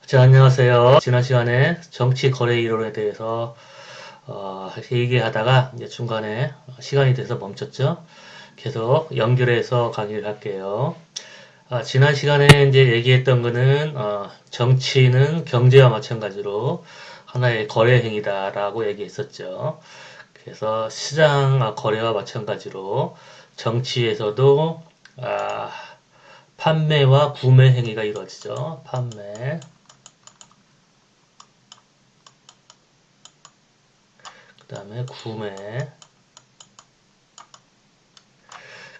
자, 안녕하세요. 지난 시간에 정치 거래 이론에 대해서 얘기하다가 이제 중간에 시간이 돼서 멈췄죠. 계속 연결해서 강의를 할게요. 지난 시간에 이제 얘기했던 거는 정치는 경제와 마찬가지로 하나의 거래 행위다라고 얘기했었죠. 그래서 시장 거래와 마찬가지로 정치에서도 아, 판매와 구매 행위가 이루어지죠. 판매. 그 다음에 구매.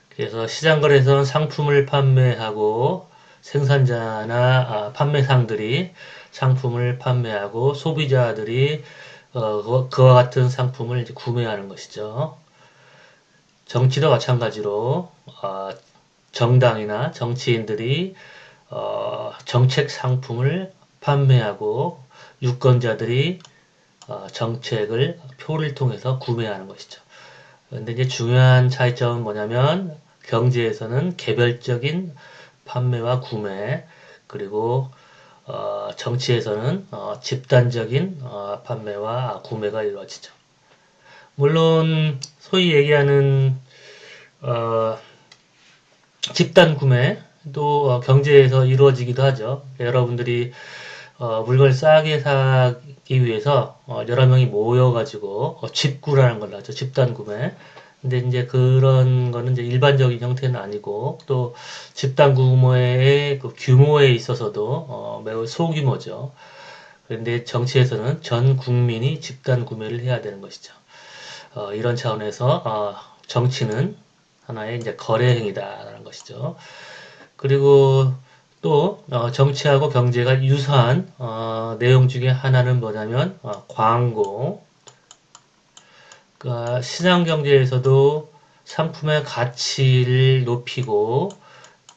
그래서 시장 거래에서는 상품을 판매하고 생산자나 판매상들이 상품을 판매하고 소비자들이 그와 같은 상품을 이제 구매하는 것이죠. 정치도 마찬가지로 정당이나 정치인들이 정책 상품을 판매하고 유권자들이 정책을 표를 통해서 구매하는 것이죠. 근데 이제 중요한 차이점은 뭐냐면 경제에서는 개별적인 판매와 구매 그리고 정치에서는 집단적인 판매와 구매가 이루어지죠. 물론 소위 얘기하는 어, 집단 구매도 경제에서 이루어지기도 하죠. 여러분들이 물건을 싸게 사기 위해서 여러 명이 모여가지고 집구라는 걸 하죠. 집단 구매. 근데 이제 그런 거는 이제 일반적인 형태는 아니고 또 집단 구매의 그 규모에 있어서도 매우 소규모죠. 그런데 정치에서는 전 국민이 집단 구매를 해야 되는 것이죠. 이런 차원에서 정치는 하나의 이제 거래 행위다라는 것이죠. 그리고 또 정치하고 경제가 유사한 내용 중에 하나는 뭐냐면 광고. 그러니까 시장 경제에서도 상품의 가치를 높이고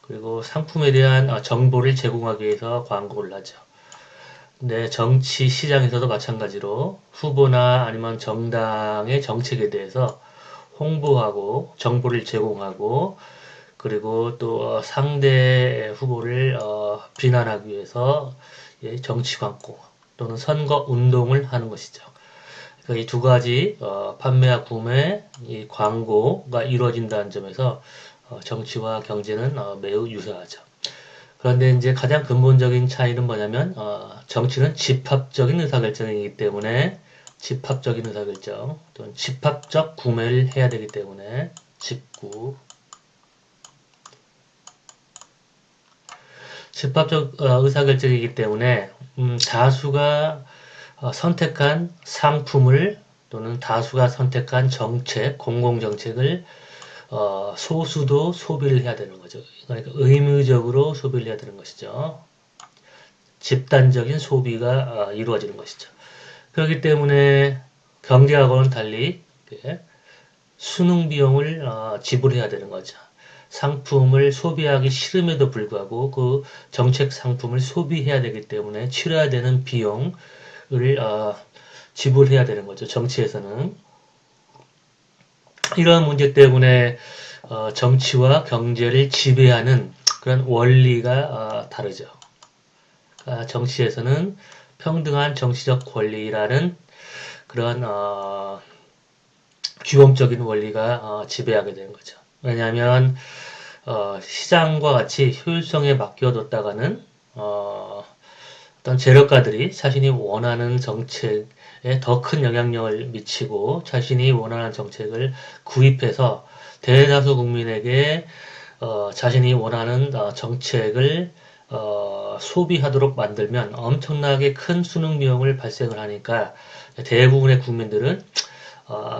그리고 상품에 대한 정보를 제공하기 위해서 광고를 하죠. 근데 정치 시장에서도 마찬가지로 후보나 아니면 정당의 정책에 대해서 홍보하고 정보를 제공하고 그리고 또 상대 후보를 비난하기 위해서 정치 광고 또는 선거 운동을 하는 것이죠. 이 두 가지 판매와 구매, 이 광고가 이루어진다는 점에서 정치와 경제는 매우 유사하죠. 그런데 이제 가장 근본적인 차이는 뭐냐면 정치는 집합적인 의사결정이기 때문에 집합적인 의사결정 또는 집합적 구매를 해야 되기 때문에 집구 집합적 의사결정이기 때문에 다수가 선택한 상품을 또는 다수가 선택한 정책, 공공정책을 소수도 소비를 해야 되는 거죠. 그러니까 의무적으로 소비를 해야 되는 것이죠. 집단적인 소비가 이루어지는 것이죠. 그렇기 때문에 경제하고는 달리 수능 비용을 지불해야 되는 거죠. 상품을 소비하기 싫음에도 불구하고 그 정책 상품을 소비해야 되기 때문에 치러야 되는 비용을 지불해야 되는 거죠. 정치에서는. 이런 문제 때문에 정치와 경제를 지배하는 그런 원리가 다르죠. 정치에서는 평등한 정치적 권리라는 그런 규범적인 원리가 지배하게 되는 거죠. 왜냐하면 시장과 같이 효율성에 맡겨뒀다가는 어떤 재력가들이 자신이 원하는 정책에 더 큰 영향력을 미치고 자신이 원하는 정책을 구입해서 대다수 국민에게 자신이 원하는 정책을 소비하도록 만들면 엄청나게 큰 수능 비용을 발생을 하니까 대부분의 국민들은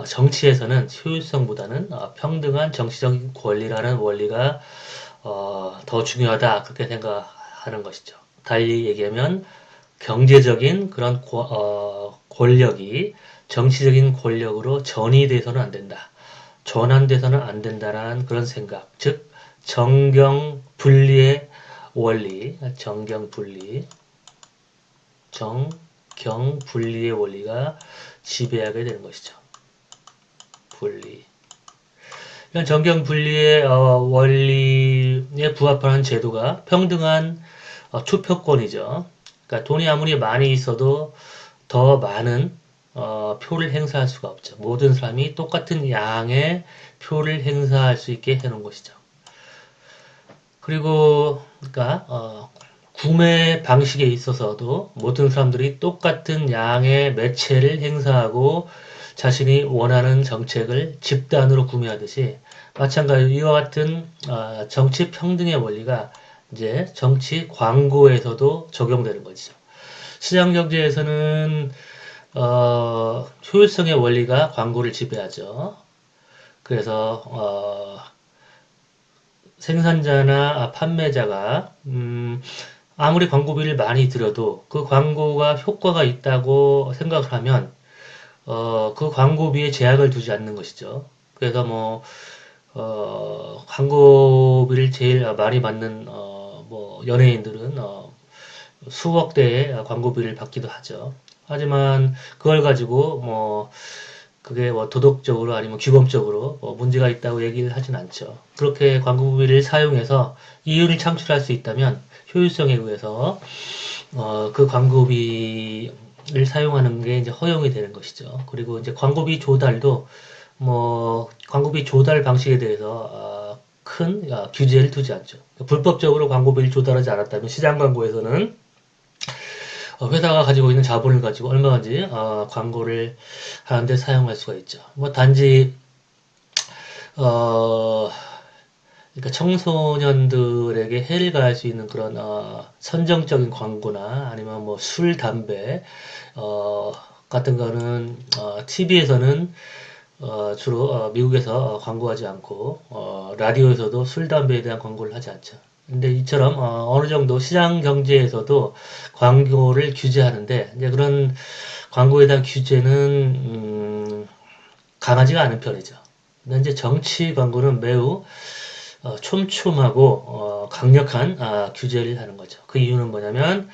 정치에서는 효율성보다는 평등한 정치적인 권리라는 원리가 더 중요하다 그렇게 생각하는 것이죠. 달리 얘기하면 경제적인 그런 권력이 정치적인 권력으로 전이돼서는 안 된다. 전환돼서는 안 된다라는 그런 생각. 즉 정경 분리의 원리, 정경 분리의 원리가 지배하게 되는 것이죠. 분리. 이런 정경 분리의 원리에 부합하는 제도가 평등한 투표권이죠. 그러니까 돈이 아무리 많이 있어도 더 많은 표를 행사할 수가 없죠. 모든 사람이 똑같은 양의 표를 행사할 수 있게 해놓은 것이죠. 그리고 그러니까 구매 방식에 있어서도 모든 사람들이 똑같은 양의 매체를 행사하고 자신이 원하는 정책을 집단으로 구매하듯이 마찬가지로 이와 같은 정치 평등의 원리가 이제 정치 광고에서도 적용되는 거죠. 시장 경제에서는 효율성의 원리가 광고를 지배하죠. 그래서 생산자나 판매자가 아무리 광고비를 많이 들여도 그 광고가 효과가 있다고 생각을 하면 그 광고비에 제약을 두지 않는 것이죠. 그래서 뭐 광고비를 제일 많이 받는 뭐 연예인들은 수억 대의 광고비를 받기도 하죠. 하지만 그걸 가지고 뭐 그게 뭐 도덕적으로 아니면 규범적으로 뭐 문제가 있다고 얘기를 하진 않죠. 그렇게 광고비를 사용해서 이윤을 창출할 수 있다면 효율성에 의해서 그 광고비를 사용하는 게 이제 허용이 되는 것이죠. 그리고 이제 광고비 조달도 뭐 광고비 조달 방식에 대해서 큰 규제를 두지 않죠. 불법적으로 광고비를 조달하지 않았다면 시장 광고에서는 회사가 가지고 있는 자본을 가지고 얼마든지 광고를 하는데 사용할 수가 있죠. 뭐 단지 그러니까 청소년들에게 해를 가할 수 있는 그런 선정적인 광고나 아니면 뭐 술, 담배 같은 거는 TV에서는 주로 미국에서 광고하지 않고 라디오에서도 술, 담배에 대한 광고를 하지 않죠. 근데 이처럼 어느 정도 시장 경제에서도 광고를 규제하는데 이제 그런 광고에 대한 규제는 강하지가 않은 편이죠. 근데 이제 정치 광고는 매우 촘촘하고 강력한 규제를 하는 거죠. 그 이유는 뭐냐면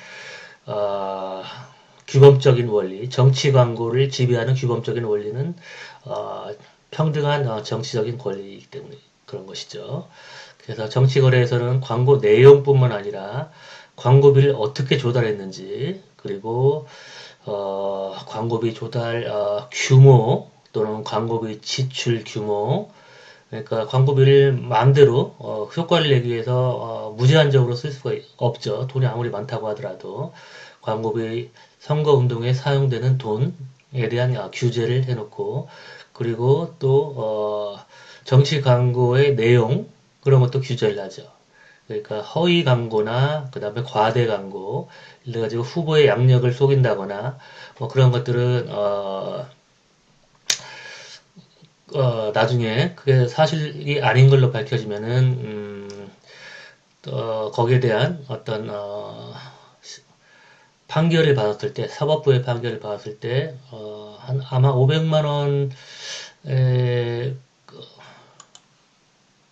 규범적인 원리, 정치 광고를 지배하는 규범적인 원리는 평등한 정치적인 권리이기 때문에 그런 것이죠. 그래서 정치 거래에서는 광고 내용뿐만 아니라 광고비를 어떻게 조달했는지 그리고 광고비 조달 규모 또는 광고비 지출 규모 그러니까 광고비를 마음대로 효과를 내기 위해서 무제한적으로 쓸 수가 없죠. 돈이 아무리 많다고 하더라도 광고비 선거운동에 사용되는 돈에 대한 규제를 해놓고 그리고 또 정치 광고의 내용 그런 것도 규제를 하죠. 그러니까 허위 광고나 그 다음에 과대 광고 이래가지고 후보의 양력을 속인다거나 뭐 그런 것들은 나중에 그게 사실이 아닌 걸로 밝혀지면은 거기에 대한 어떤 판결을 받았을 때 사법부의 판결을 받았을 때 한 아마 500만 원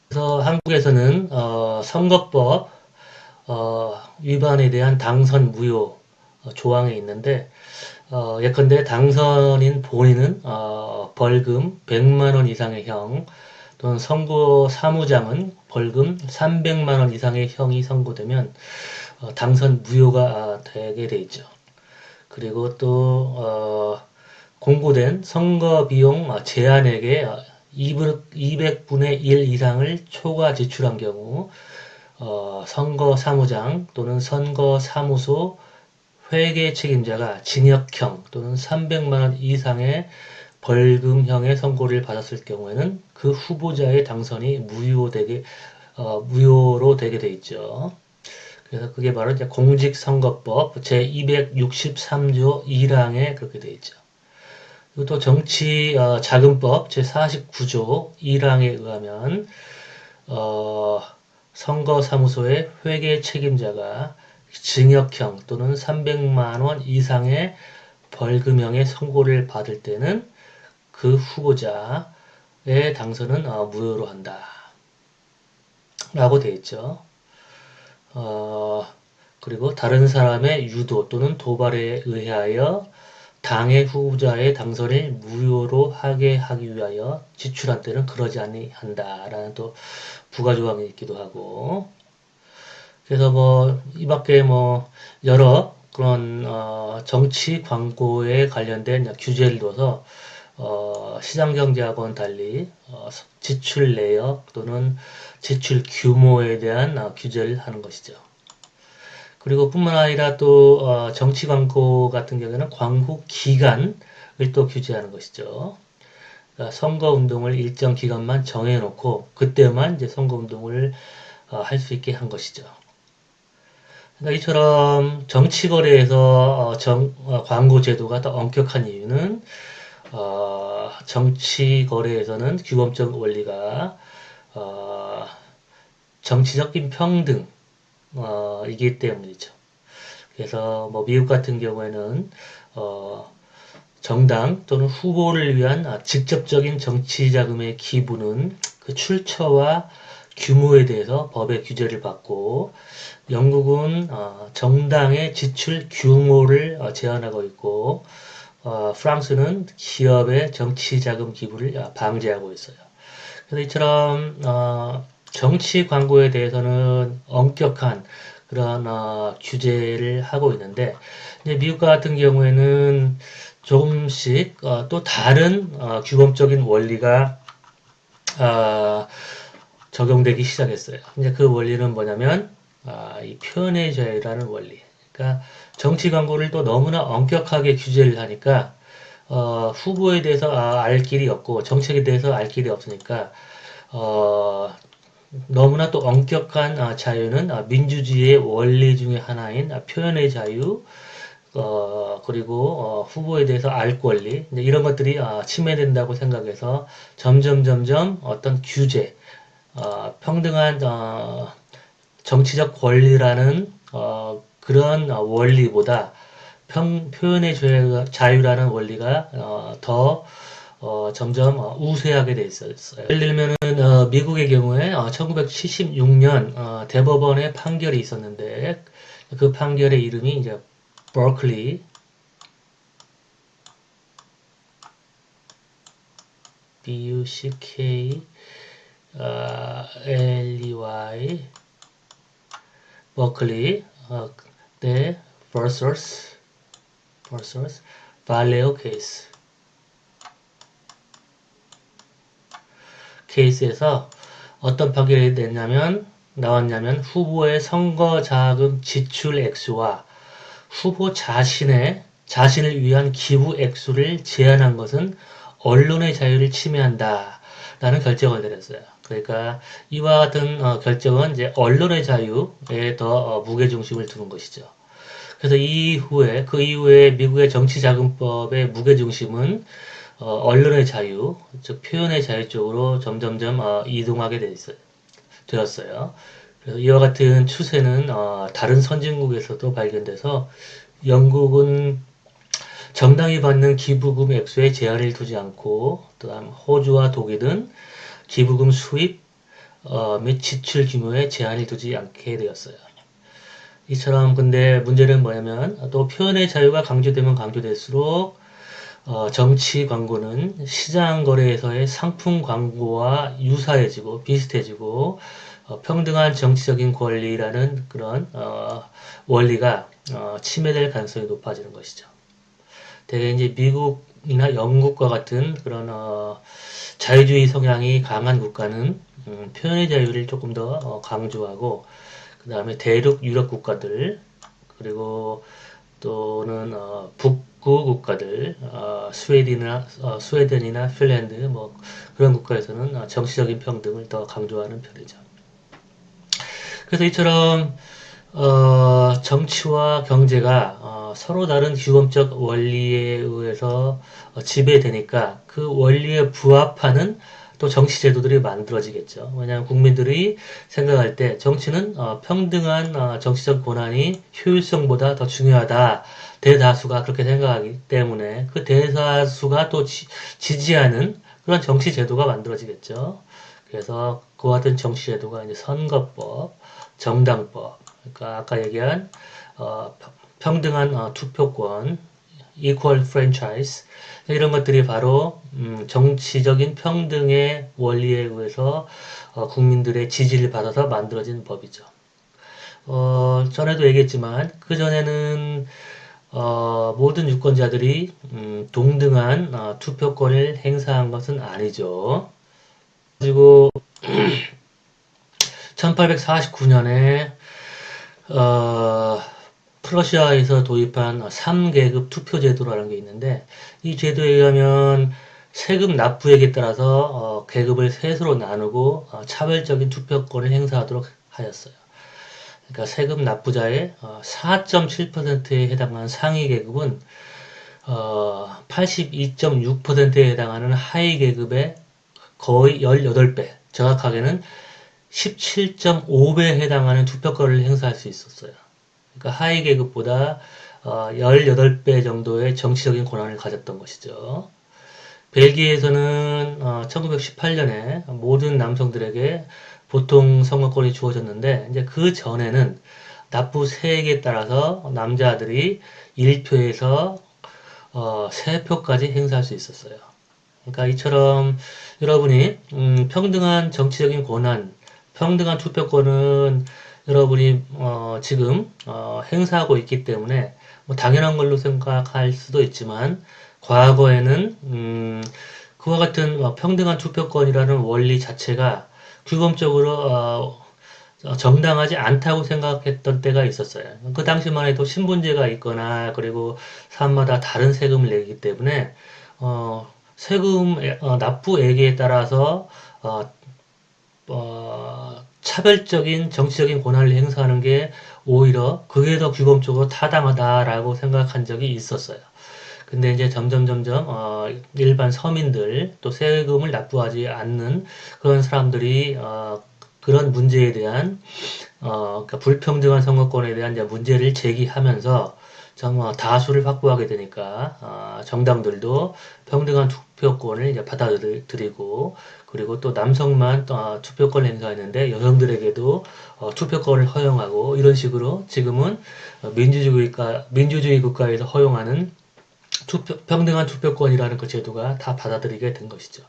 그래서 한국에서는 선거법 위반에 대한 당선 무효 조항이 있는데 예컨대 당선인 본인은 벌금 100만 원 이상의 형 또는 선거 사무장은 벌금 300만 원 이상의 형이 선고되면 당선 무효가 되게 돼 있죠. 그리고 또 공고된 선거 비용 제한액의 200분의 1 이상을 초과 지출한 경우 선거 사무장 또는 선거 사무소 회계 책임자가 징역형 또는 300만원 이상의 벌금형의 선고를 받았을 경우에는 그 후보자의 당선이 무효로 되게 돼 있죠. 그래서 그게 바로 이제 공직선거법 제263조 1항에 그렇게 돼 있죠. 그리고 또 정치자금법 제49조 1항에 의하면 선거사무소의 회계 책임자가 징역형 또는 300만 원 이상의 벌금형의 선고를 받을 때는 그 후보자의 당선은 무효로 한다. 라고 되어 있죠. 그리고 다른 사람의 유도 또는 도발에 의하여 당의 후보자의 당선을 무효로 하게 하기 위하여 지출한 때는 그러지 아니한다. 라는 또 부가조항이 있기도 하고 그래서 뭐 이 밖에 뭐 여러 그런 정치 광고에 관련된 규제를 둬서 시장경제하고는 달리 지출 내역 또는 지출 규모에 대한 규제를 하는 것이죠. 그리고 뿐만 아니라 또 정치 광고 같은 경우에는 광고 기간을 또 규제하는 것이죠. 그러니까 선거 운동을 일정 기간만 정해놓고 그때만 이제 선거 운동을 할 수 있게 한 것이죠. 그러니까 이처럼 정치 거래에서 광고 제도가 더 엄격한 이유는 정치 거래에서는 규범적 원리가 정치적인 평등 이기 때문이죠. 그래서 뭐 미국 같은 경우에는 정당 또는 후보를 위한 직접적인 정치 자금의 기부는 그 출처와 규모에 대해서 법의 규제를 받고 영국은 정당의 지출 규모를 제한하고 있고 프랑스는 기업의 정치 자금 기부를 방지하고 있어요. 그래서 이처럼 정치 광고에 대해서는 엄격한 그런 규제를 하고 있는데 이제 미국 같은 경우에는 조금씩 또 다른 규범적인 원리가 적용되기 시작했어요. 이제 그 원리는 뭐냐면 이 표현의 자유라는 원리. 그러니까 정치 광고를 또 너무나 엄격하게 규제를 하니까 후보에 대해서 알 길이 없고 정책에 대해서 알 길이 없으니까 너무나 또 엄격한 자유는 민주주의의 원리 중에 하나인 표현의 자유, 그리고 후보에 대해서 알 권리 이런 것들이 침해된다고 생각해서 점점 어떤 규제, 평등한 정치적 권리라는 그런 원리보다 표현의 자유라는 원리가 더 점점 우세하게 돼 있었어요. 예를 들면은 미국의 경우에 1976년 대법원의 판결이 있었는데 그 판결의 이름이 이제 버클리 B-U-C-K-L-E-Y 버클리 네 versus 발레오 케이스에서 어떤 판결이 나왔냐면 후보의 선거 자금 지출 액수와 후보 자신을 위한 기부 액수를 제한한 것은 언론의 자유를 침해한다 라는 결정을 내렸어요. 그러니까 이와 같은 결정은 이제 언론의 자유에 더 무게중심을 두는 것이죠. 그래서 그 이후에 미국의 정치자금법의 무게중심은 언론의 자유, 즉 표현의 자유 쪽으로 점점점 이동하게 되었어요. 그래서 이와 같은 추세는 다른 선진국에서도 발견돼서 영국은 정당이 받는 기부금 액수에 제한을 두지 않고 그다음 호주와 독일은 기부금 수입 및 지출 규모에 제한을 두지 않게 되었어요. 이처럼 근데 문제는 뭐냐면 또 표현의 자유가 강조되면 강조될수록 정치 광고는 시장 거래에서의 상품 광고와 유사해지고 비슷해지고 평등한 정치적인 권리라는 그런 원리가 침해될 가능성이 높아지는 것이죠. 대개 이제 미국이나 영국과 같은 그런 자유주의 성향이 강한 국가는 표현의 자유를 조금 더 강조하고 그 다음에 대륙 유럽 국가들 그리고 또는 북구 국가들 스웨덴이나 핀란드 뭐 그런 국가에서는 정치적인 평등을 더 강조하는 편이죠. 그래서 이처럼 정치와 경제가 서로 다른 규범적 원리에 의해서 지배되니까 그 원리에 부합하는 또 정치 제도들이 만들어지겠죠. 왜냐하면 국민들이 생각할 때 정치는 평등한 정치적 권한이 효율성보다 더 중요하다. 대다수가 그렇게 생각하기 때문에 그 대다수가 또 지지하는 그런 정치 제도가 만들어지겠죠. 그래서 그와 같은 정치 제도가 이제 선거법, 정당법, 그러니까 아까 얘기한 평등한 투표권, equal franchise 이런 것들이 바로 정치적인 평등의 원리에 의해서 국민들의 지지를 받아서 만들어진 법이죠. 전에도 얘기했지만 그전에는 모든 유권자들이 동등한 투표권을 행사한 것은 아니죠. 그리고 1849년에 프러시아에서 도입한 3계급 투표제도라는 게 있는데 이 제도에 의하면 세금 납부액에 따라서 계급을 셋으로 나누고 차별적인 투표권을 행사하도록 하였어요. 그러니까 세금 납부자의 4.7%에 해당하는 상위 계급은 82.6%에 해당하는 하위 계급의 거의 18배, 정확하게는 17.5배에 해당하는 투표권을 행사할 수 있었어요. 그러니까 하위 계급보다 18배 정도의 정치적인 권한을 가졌던 것이죠. 벨기에에서는 1918년에 모든 남성들에게 보통 선거권이 주어졌는데 이제 그 전에는 납부 세액에 따라서 남자들이 1표에서 3표까지 행사할 수 있었어요. 그러니까 이처럼 여러분이 평등한 정치적인 권한, 평등한 투표권은 여러분이 지금 행사하고 있기 때문에 뭐 당연한 걸로 생각할 수도 있지만 과거에는 그와 같은 평등한 투표권이라는 원리 자체가 규범적으로 정당하지 않다고 생각했던 때가 있었어요. 그 당시만 해도 신분제가 있거나 그리고 사람마다 다른 세금을 내기 때문에 세금 납부액에 따라서 차별적인 정치적인 권한을 행사하는 게 오히려 그게 더 규범적으로 타당하다라고 생각한 적이 있었어요. 근데 이제 점점 일반 서민들 또 세금을 납부하지 않는 그런 사람들이 그런 문제에 대한 그러니까 불평등한 선거권에 대한 이제 문제를 제기하면서 정말 다수를 확보하게 되니까 정당들도 평등한 투표권을 이제 받아들이고 그리고 또 남성만 투표권을 행사했는데 여성들에게도 투표권을 허용하고 이런 식으로 지금은 민주주의 국가에서 허용하는 평등한 투표권이라는 그 제도가 다 받아들이게 된 것이죠.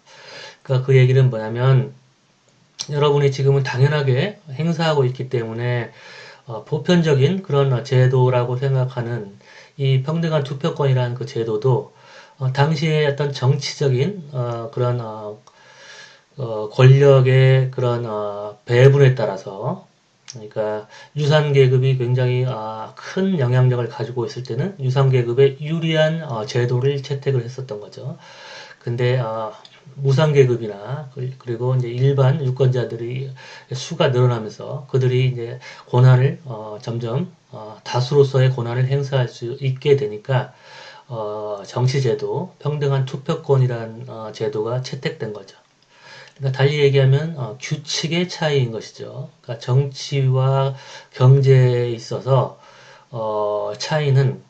그러니까 그 얘기는 뭐냐면 여러분이 지금은 당연하게 행사하고 있기 때문에 보편적인 그런 제도라고 생각하는 이 평등한 투표권이라는 그 제도도 당시의 어떤 정치적인 그런 권력의 그런 배분에 따라서 그러니까 유산계급이 굉장히 큰 영향력을 가지고 있을 때는 유산계급에 유리한 제도를 채택을 했었던 거죠. 근데 무상계급이나 그리고 이제 일반 유권자들이 수가 늘어나면서 그들이 이제 권한을 점점 다수로서의 권한을 행사할 수 있게 되니까 정치제도, 평등한 투표권이라는 제도가 채택된 거죠. 그러니까 달리 얘기하면 규칙의 차이인 것이죠. 그러니까 정치와 경제에 있어서 차이는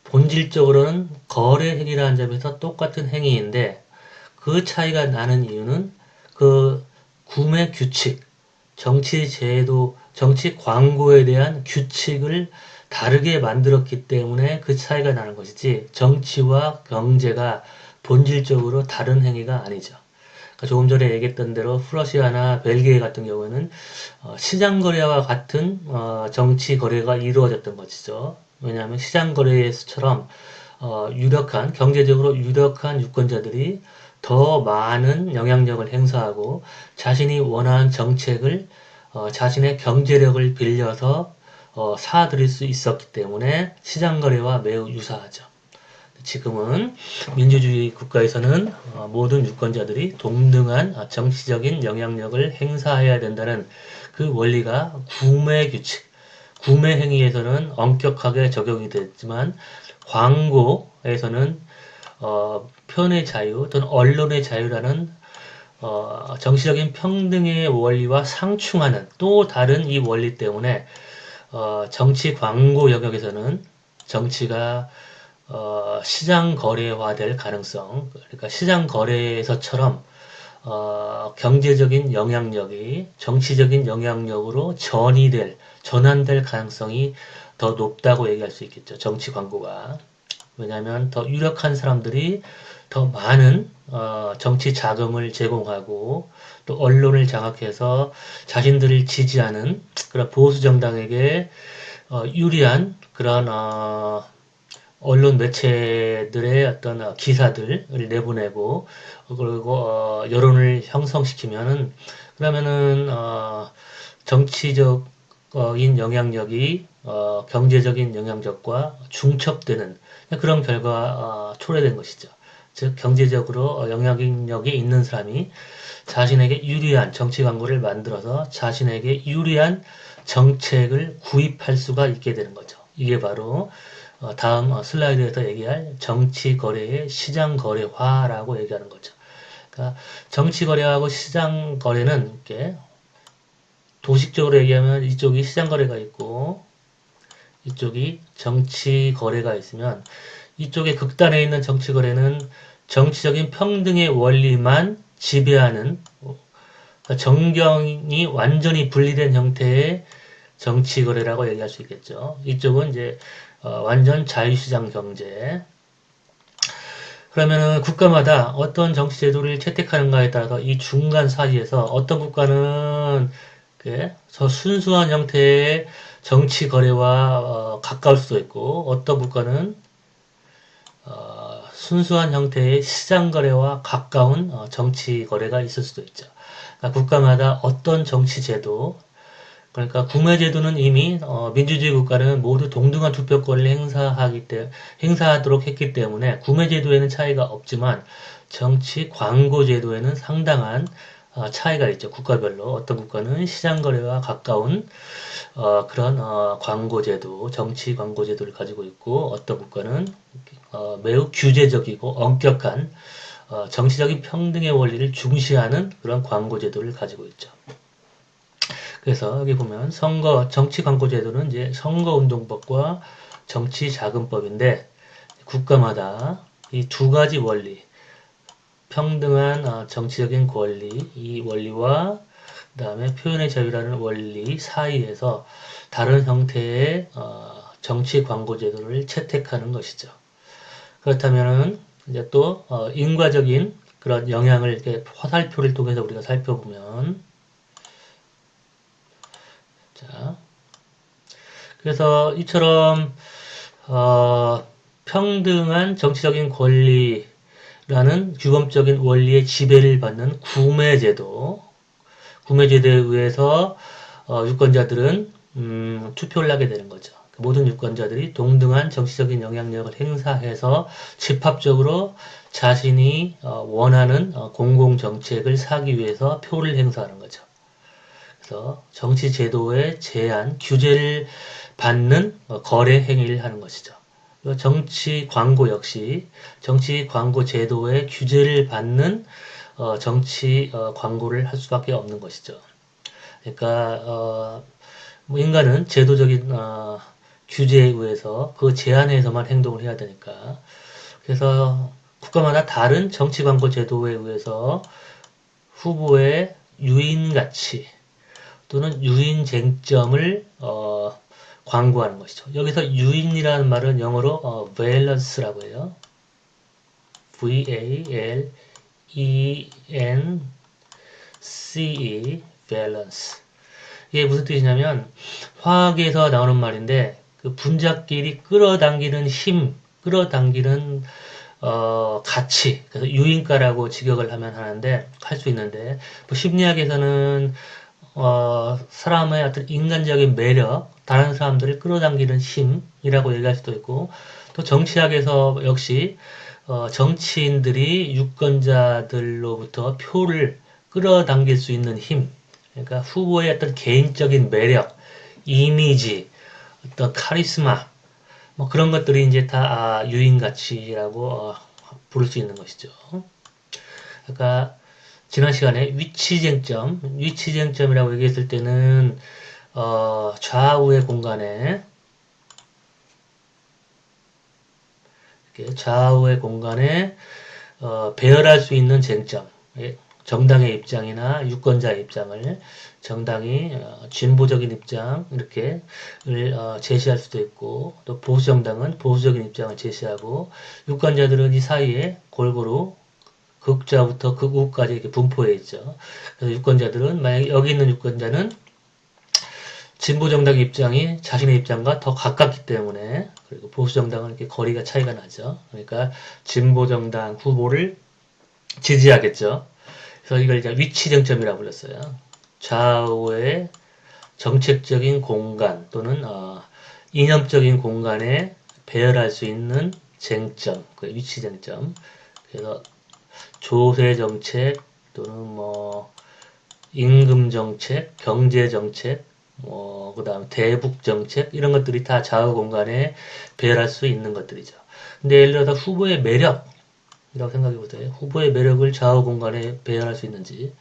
본질적으로는 거래 행위라는 점에서 똑같은 행위인데 그 차이가 나는 이유는 그 구매 규칙, 정치 제도, 정치 광고에 대한 규칙을 다르게 만들었기 때문에 그 차이가 나는 것이지 정치와 경제가 본질적으로 다른 행위가 아니죠. 그러니까 조금 전에 얘기했던 대로 프러시아나 벨기에 같은 경우에는 시장 거래와 같은 정치 거래가 이루어졌던 것이죠. 왜냐하면 시장 거래에서처럼 유력한 경제적으로 유력한 유권자들이 더 많은 영향력을 행사하고 자신이 원하는 정책을 자신의 경제력을 빌려서 사들일 수 있었기 때문에 시장 거래와 매우 유사하죠. 지금은 민주주의 국가에서는 모든 유권자들이 동등한 정치적인 영향력을 행사해야 된다는 그 원리가 구매 규칙, 구매 행위에서는 엄격하게 적용이 됐지만 광고에서는 표현의 자유 또는 언론의 자유라는 정치적인 평등의 원리와 상충하는 또 다른 이 원리 때문에 정치 광고 영역에서는 정치가 시장 거래화될 가능성, 그러니까 시장 거래에서처럼 경제적인 영향력이 정치적인 영향력으로 전환될 가능성이 더 높다고 얘기할 수 있겠죠. 정치 광고가. 왜냐하면 더 유력한 사람들이 더 많은 정치 자금을 제공하고 또 언론을 장악해서 자신들을 지지하는 그런 보수 정당에게 유리한 그런 언론 매체들의 어떤 기사들을 내보내고 그리고 여론을 형성시키면은 그러면은 정치적인 영향력이 경제적인 영향력과 중첩되는 그런 결과가 초래된 것이죠. 즉 경제적으로 영향력이 있는 사람이 자신에게 유리한 정치 광고를 만들어서 자신에게 유리한 정책을 구입할 수가 있게 되는 거죠. 이게 바로 다음 슬라이드에서 얘기할 정치 거래의 시장 거래화라고 얘기하는 거죠. 그러니까 정치 거래하고 시장 거래는 이렇게 도식적으로 얘기하면 이쪽이 시장 거래가 있고 이쪽이 정치 거래가 있으면 이쪽에 극단에 있는 정치 거래는 정치적인 평등의 원리만 지배하는 그러니까 정경이 완전히 분리된 형태의 정치 거래라고 얘기할 수 있겠죠. 이쪽은 이제 완전 자유시장 경제. 그러면은 국가마다 어떤 정치 제도를 채택하는가에 따라서 이 중간 사이에서 어떤 국가는 저 순수한 형태의 정치 거래와 가까울 수도 있고 어떤 국가는 순수한 형태의 시장 거래와 가까운 정치 거래가 있을 수도 있죠. 그러니까 국가마다 어떤 정치 제도, 그러니까 구매 제도는 이미 민주주의 국가는 모두 동등한 투표권을 행사하도록 했기 때문에 구매 제도에는 차이가 없지만 정치 광고 제도에는 상당한 차이가 있죠. 국가별로 어떤 국가는 시장 거래와 가까운 그런 광고 제도, 정치 광고 제도를 가지고 있고 어떤 국가는 매우 규제적이고 엄격한 정치적인 평등의 원리를 중시하는 그런 광고 제도를 가지고 있죠. 그래서 여기 보면 정치 광고 제도는 이제 선거운동법과 정치자금법인데 국가마다 이 두 가지 원리, 평등한 정치적인 권리, 이 원리와 그 다음에 표현의 자유라는 원리 사이에서 다른 형태의 정치 광고 제도를 채택하는 것이죠. 그렇다면은 이제 또 인과적인 그런 영향을 이렇게 화살표를 통해서 우리가 살펴보면 자 그래서 이처럼 평등한 정치적인 권리라는 규범적인 원리의 지배를 받는 구매제도에 의해서 유권자들은 투표를 하게 되는 거죠. 모든 유권자들이 동등한 정치적인 영향력을 행사해서 집합적으로 자신이 원하는 공공정책을 사기 위해서 표를 행사하는 거죠. 그래서 정치제도의 제한, 규제를 받는 거래 행위를 하는 것이죠. 정치 광고 역시 정치 광고 제도의 규제를 받는 정치 광고를 할 수밖에 없는 것이죠. 그러니까 뭐 인간은 제도적인 규제에 의해서 그 제한에서만 행동을 해야 되니까 그래서 국가마다 다른 정치 광고 제도에 의해서 후보의 유인 가치 또는 유인 쟁점을 광고하는 것이죠. 여기서 유인이라는 말은 영어로 valence라고 해요. V-A-L-E-N-C-E valence. 이게 무슨 뜻이냐면 화학에서 나오는 말인데 그 분자끼리 끌어당기는 힘, 끌어당기는 가치, 그래서 유인가라고 직역을 하면 하는데 할 수 있는데 뭐 심리학에서는 사람의 어떤 인간적인 매력, 다른 사람들을 끌어당기는 힘이라고 얘기할 수도 있고 또 정치학에서 역시 정치인들이 유권자들로부터 표를 끌어당길 수 있는 힘, 그러니까 후보의 어떤 개인적인 매력, 이미지, 어떤 카리스마, 뭐 그런 것들이 이제 다 유인 가치라고 부를 수 있는 것이죠. 그러니까 지난 시간에 위치쟁점이라고 얘기했을 때는 좌우의 공간에 이렇게 좌우의 공간에 배열할 수 있는 쟁점, 정당의 입장이나 유권자의 입장을 정당이 진보적인 입장 이렇게 제시할 수도 있고, 또 보수정당은 보수적인 입장을 제시하고, 유권자들은 이 사이에 골고루 극좌부터 극우까지 이렇게 분포해 있죠. 그래서 유권자들은 만약에 여기 있는 유권자는 진보정당 입장이 자신의 입장과 더 가깝기 때문에, 그리고 보수정당은 이렇게 거리가 차이가 나죠. 그러니까 진보정당 후보를 지지하겠죠. 그래서 이걸 이제 위치쟁점이라고 불렀어요. 좌우의 정책적인 공간 또는 이념적인 공간에 배열할 수 있는 쟁점, 그 위치쟁점. 그래서 조세정책 또는 뭐 임금정책, 경제정책, 그 다음 대북정책 이런 것들이 다 좌우 공간에 배열할 수 있는 것들이죠. 근데 예를 들어서 후보의 매력이라고 생각해 보세요. 후보의 매력을 좌우 공간에 배열할 수 있는지,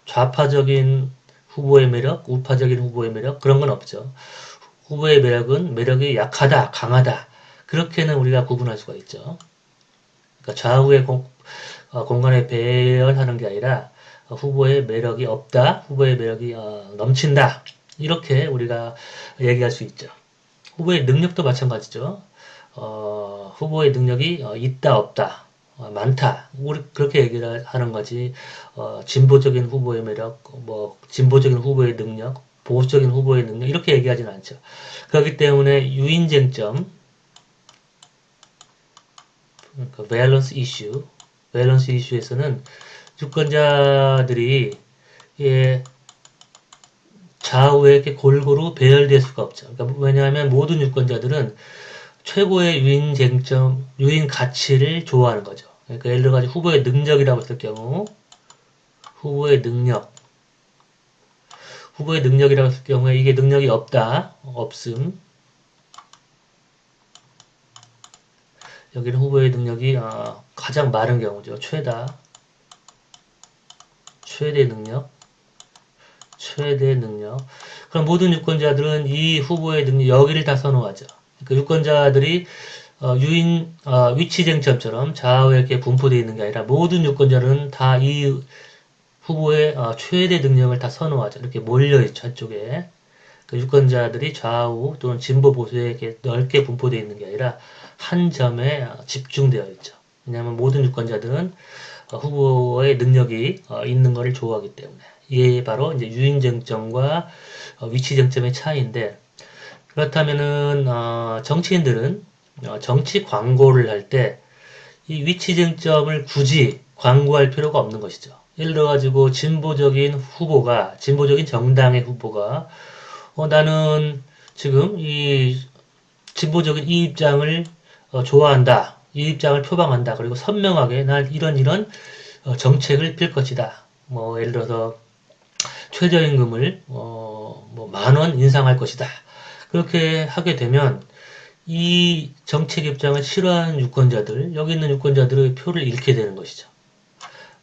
좌파적인 후보의 매력, 우파적인 후보의 매력 그런 건 없죠. 후보의 매력은 매력이 약하다, 강하다 그렇게는 우리가 구분할 수가 있죠. 그러니까 좌우의 공간에 배열하는 게 아니라 후보의 매력이 없다, 후보의 매력이 넘친다 이렇게 우리가 얘기할 수 있죠. 후보의 능력도 마찬가지죠. 후보의 능력이 있다, 없다, 많다. 우리 그렇게 얘기를 하는 거지. 진보적인 후보의 매력, 뭐 진보적인 후보의 능력, 보수적인 후보의 능력 이렇게 얘기하지는 않죠. 그렇기 때문에 유인쟁점, 그 밸런스 이슈에서는 유권자들이 좌우에 이렇게 골고루 배열될 수가 없죠. 그러니까 왜냐하면 모든 유권자들은 최고의 유인 가치를 좋아하는 거죠. 그러니까 예를 들어 후보의 능력이라고 했을 경우, 후보의 능력이라고 했을 경우에 이게 능력이 없다, 없음. 여기는 후보의 능력이 가장 많은 경우죠. 최대 능력. 그럼 모든 유권자들은 이 후보의 능력 여기를 다 선호하죠. 그 유권자들이 위치쟁점처럼 좌우에 이렇게 분포되어 있는 게 아니라 모든 유권자들은 다 이 후보의 최대 능력을 다 선호하죠. 이렇게 몰려있죠, 한쪽에. 그 유권자들이 좌우 또는 진보 보수에 이렇게 넓게 분포되어 있는 게 아니라 한 점에 집중되어 있죠. 왜냐하면 모든 유권자들은 후보의 능력이 있는 것을 좋아하기 때문에. 이게 바로 이제 유인쟁점과 위치쟁점의 차이인데, 그렇다면은 정치인들은 정치 광고를 할 때 이 위치쟁점을 굳이 광고할 필요가 없는 것이죠. 예를 들어가지고 진보적인 정당의 후보가 나는 지금 이 진보적인 이 입장을 좋아한다. 이 입장을 표방한다. 그리고 선명하게 난 이런 정책을 필 것이다. 뭐 예를 들어서 최저임금을 뭐 10,000원 인상할 것이다. 그렇게 하게 되면 이 정책 입장을 싫어하는 유권자들, 여기 있는 유권자들의 표를 잃게 되는 것이죠.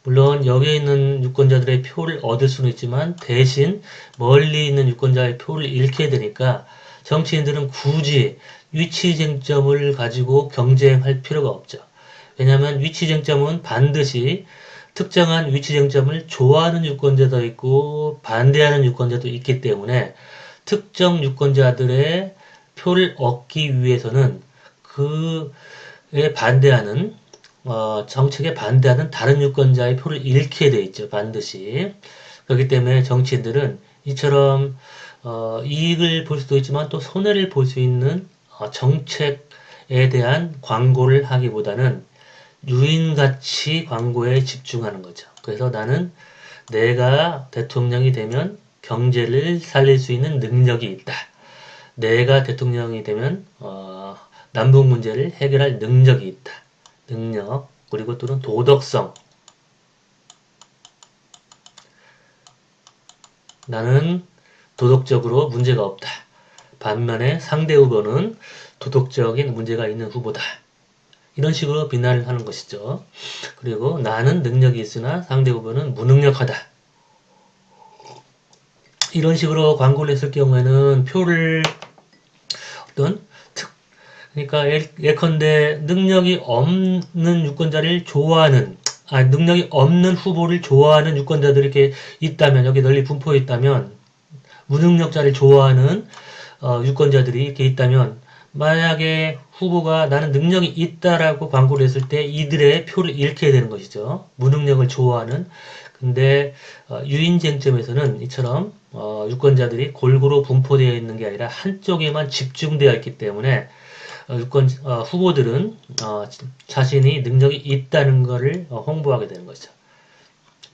물론 여기 있는 유권자들의 표를 얻을 수는 있지만 대신 멀리 있는 유권자의 표를 잃게 되니까 정치인들은 굳이 위치쟁점을 가지고 경쟁할 필요가 없죠. 왜냐하면 위치쟁점은 반드시 특정한 위치쟁점을 좋아하는 유권자도 있고 반대하는 유권자도 있기 때문에 특정 유권자들의 표를 얻기 위해서는 그에 반대하는 정책에 반대하는 다른 유권자의 표를 잃게 돼 있죠. 반드시. 그렇기 때문에 정치인들은 이처럼 이익을 볼 수도 있지만 또 손해를 볼 수 있는 정책에 대한 광고를 하기보다는 유인가치 광고에 집중하는 거죠. 그래서 나는 내가 대통령이 되면 경제를 살릴 수 있는 능력이 있다. 내가 대통령이 되면 남북 문제를 해결할 능력이 있다. 능력, 그리고 또는 도덕성. 나는 도덕적으로 문제가 없다. 반면에 상대 후보는 도덕적인 문제가 있는 후보다. 이런 식으로 비난을 하는 것이죠. 그리고 나는 능력이 있으나 상대 후보는 무능력하다. 이런 식으로 광고를 했을 경우에는 표를 그러니까 예컨대 능력이 없는 유권자를 좋아하는 능력이 없는 후보를 좋아하는 유권자들이 이렇게 있다면, 여기 널리 분포해 있다면, 무능력자를 좋아하는 유권자들이 이렇게 있다면, 만약에 후보가 나는 능력이 있다라고 광고를 했을 때 이들의 표를 잃게 되는 것이죠. 무능력을 좋아하는. 근데 유인쟁점에서는 이처럼 유권자들이 골고루 분포되어 있는 게 아니라 한쪽에만 집중되어 있기 때문에 후보들은 자신이 능력이 있다는 것을 홍보하게 되는 거죠.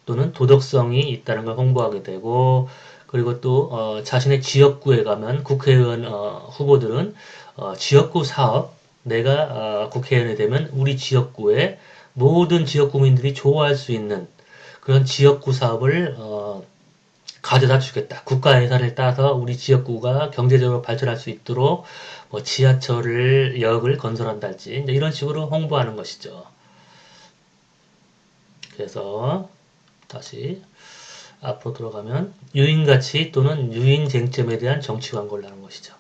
또는 도덕성이 있다는 걸 홍보하게 되고, 그리고 또 자신의 지역구에 가면 국회의원 후보들은 지역구 사업, 내가 국회의원이 되면 우리 지역구에 모든 지역 구민들이 좋아할 수 있는 그런 지역구 사업을 가져다 주겠다. 국가 예산을 따서 우리 지역구가 경제적으로 발전할 수 있도록 뭐 지하철을 역을 건설한달지 이런 식으로 홍보하는 것이죠. 그래서 다시 앞으로 들어가면 유인가치 또는 유인쟁점에 대한 정치 광고를 하는 것이죠.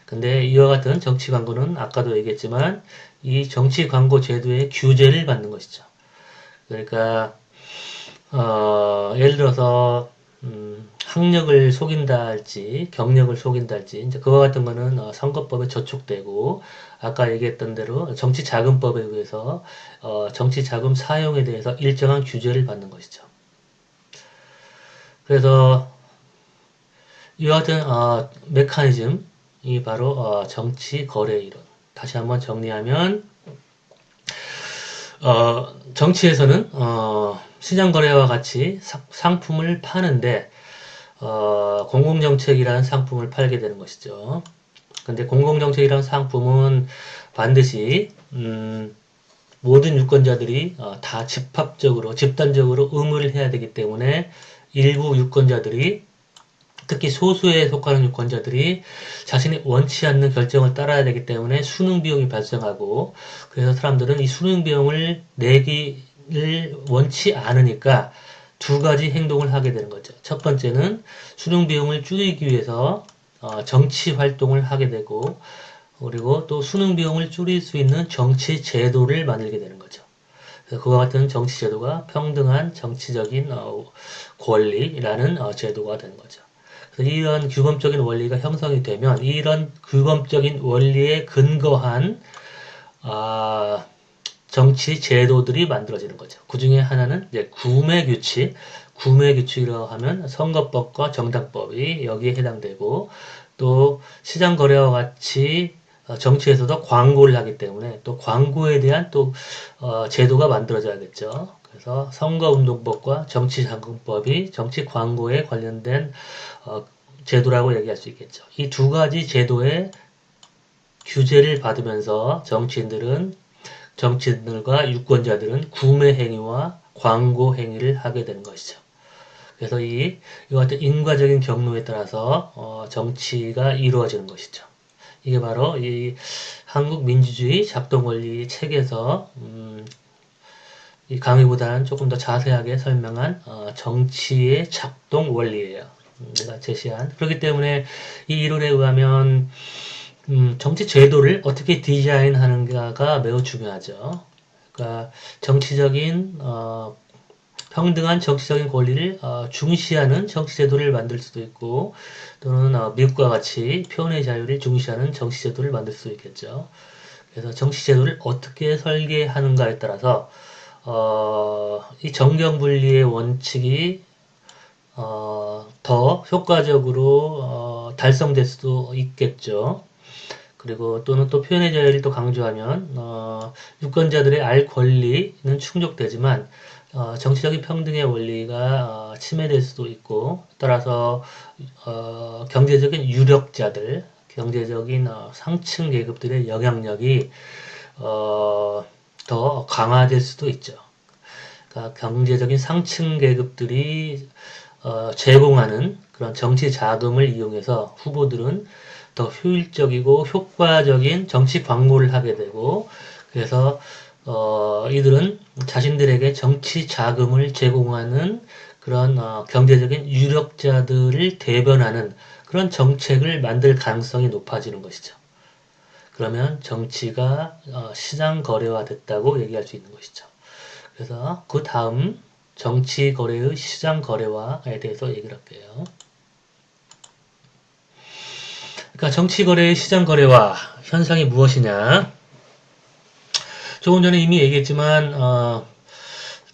근데 이와 같은 정치 광고는 아까도 얘기했지만 이 정치 광고 제도의 규제를 받는 것이죠. 그러니까 예를 들어서 학력을 속인다 할지 경력을 속인다 할지 이제 그와 같은 거는 선거법에 저촉되고 아까 얘기했던 대로 정치자금법에 의해서 정치자금 사용에 대해서 일정한 규제를 받는 것이죠. 그래서 이와 같은 메커니즘이 바로 정치 거래 이론. 다시 한번 정리하면 정치에서는 시장 거래와 같이 상품을 파는데 공공정책이라는 상품을 팔게 되는 것이죠. 근데 공공정책이라는 상품은 반드시 모든 유권자들이 다 집단적으로 의무를 해야 되기 때문에 일부 유권자들이 특히 소수에 속하는 유권자들이 자신이 원치 않는 결정을 따라야 되기 때문에 수능 비용이 발생하고 그래서 사람들은 이 수능 비용을 내기를 원치 않으니까 두 가지 행동을 하게 되는 거죠. 첫 번째는 수능 비용을 줄이기 위해서 정치 활동을 하게 되고 그리고 또 수능 비용을 줄일 수 있는 정치 제도를 만들게 되는 거죠. 그와 같은 정치 제도가 평등한 정치적인 권리라는 제도가 되는 거죠. 이런 규범적인 원리가 형성이 되면 이런 규범적인 원리에 근거한 정치 제도들이 만들어지는 거죠. 그 중에 하나는 이제 구매규칙이라고 하면 선거법과 정당법이 여기에 해당되고 또 시장거래와 같이 정치에서도 광고를 하기 때문에 또 광고에 대한 또 제도가 만들어져야겠죠. 그래서 선거운동법과 정치자금법이 정치 광고에 관련된 제도라고 얘기할 수 있겠죠. 이 두 가지 제도의 규제를 받으면서 정치인들과 유권자들은 구매 행위와 광고 행위를 하게 되는 것이죠. 그래서 이와 같은 인과적인 경로에 따라서 정치가 이루어지는 것이죠. 이게 바로 이 한국 민주주의 작동 원리 책에서 이 강의보다는 조금 더 자세하게 설명한 정치의 작동 원리예요. 내가 제시한. 그렇기 때문에 이 이론에 의하면 정치 제도를 어떻게 디자인하는가가 매우 중요하죠. 그러니까 정치적인 평등한 정치적인 권리를 중시하는 정치 제도를 만들 수도 있고 또는 미국과 같이 표현의 자유를 중시하는 정치 제도를 만들 수도 있겠죠. 그래서 정치 제도를 어떻게 설계하는가에 따라서 이 정경분리의 원칙이 더 효과적으로 달성될 수도 있겠죠. 그리고 또는 또 표현의 자유를 또 강조하면 유권자들의 알 권리는 충족되지만 정치적인 평등의 원리가 침해될 수도 있고 따라서 경제적인 유력자들, 경제적인 상층 계급들의 영향력이 더 강화될 수도 있죠. 그러니까 경제적인 상층 계급들이 제공하는 그런 정치 자금을 이용해서 후보들은 더 효율적이고 효과적인 정치 광고를 하게 되고 그래서 이들은 자신들에게 정치 자금을 제공하는 그런 경제적인 유력자들을 대변하는 그런 정책을 만들 가능성이 높아지는 것이죠. 그러면 정치가 시장 거래화 됐다고 얘기할 수 있는 것이죠. 그래서 그 다음 정치 거래의 시장 거래화에 대해서 얘기를 할게요. 그러니까 정치 거래의 시장 거래화 현상이 무엇이냐? 조금 전에 이미 얘기했지만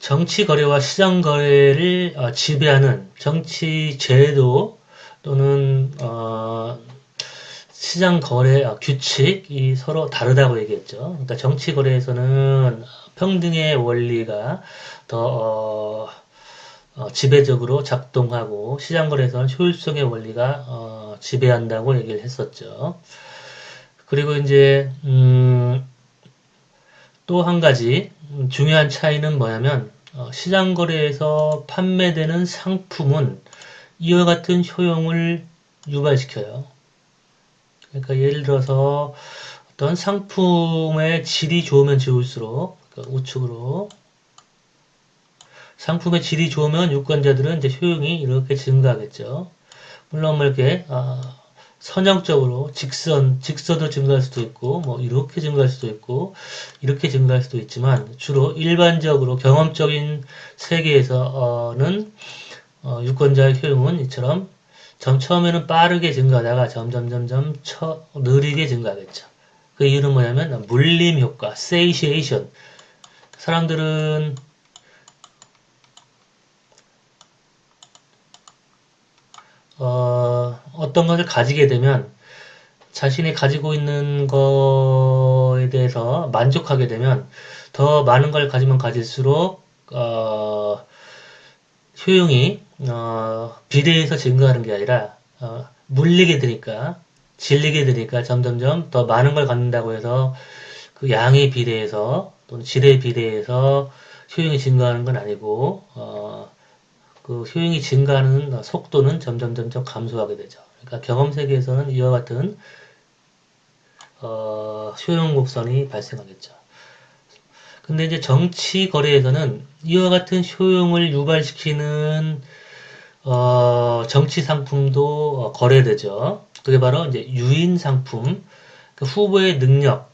정치 거래와 시장 거래를 지배하는 정치 제도 또는 시장 거래 규칙이 서로 다르다고 얘기했죠. 그러니까 정치 거래에서는 평등의 원리가 더 지배적으로 작동하고 시장 거래에서는 효율성의 원리가 지배한다고 얘기를 했었죠. 그리고 이제 또 한 가지 중요한 차이는 뭐냐면 시장 거래에서 판매되는 상품은 이와 같은 효용을 유발시켜요. 그러니까 예를 들어서 어떤 상품의 질이 좋으면 좋을수록 그러니까 우측으로 상품의 질이 좋으면 유권자들은 이제 효용이 이렇게 증가하겠죠. 물론 뭐 이렇게 선형적으로 직선으로 증가할 수도 있고 뭐 이렇게 증가할 수도 있고 이렇게 증가할 수도 있지만 주로 일반적으로 경험적인 세계에서는 유권자의 효용은 이처럼 처음에는 빠르게 증가하다가 점점점점 느리게 증가하겠죠. 그 이유는 뭐냐면 물림 효과, satiation. 사람들은 어떤 것을 가지게 되면 자신이 가지고 있는 거에 대해서 만족하게 되면 더 많은 걸 가지면 가질수록 효용이 비례해서 증가하는 게 아니라 물리게 되니까 질리게 되니까 점점점 더 많은 걸 갖는다고 해서 그 양에 비례해서 또는 질에 비례해서 효용이 증가하는 건 아니고 그 효용이 증가하는 속도는 점점점 감소하게 되죠. 그러니까 경험 세계에서는 이와 같은 효용 곡선이 발생하겠죠. 근데 이제 정치 거래에서는 이와 같은 효용을 유발시키는 정치 상품도 거래되죠. 그게 바로 이제 유인 상품, 그 후보의 능력